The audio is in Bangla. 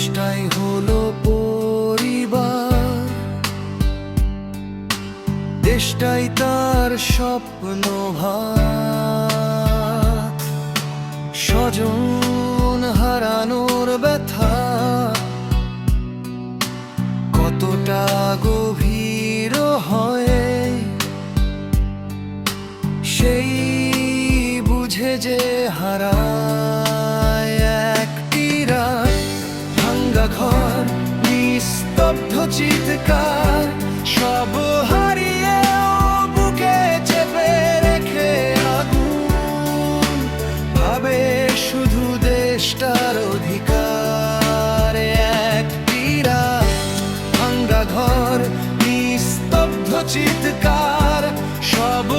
দেশটাই হলো পরিবার, দেশটাই তার স্বপ্ন ভাত। স্বজন হারানোর ব্যথা কতটা গভীর হয়, সেই বুঝে যে হারায় একটি রাত। ভাঙ্গা ঘর, নিস্তব্ধ চিৎকার, সব হারিয়ে বুকে চেপে রেখে আগুন ভাবে শুধু দেশটার অধিকার। একটি রাত, ভাঙ্গা ঘর, নিস্তব্ধ চিৎকার, সব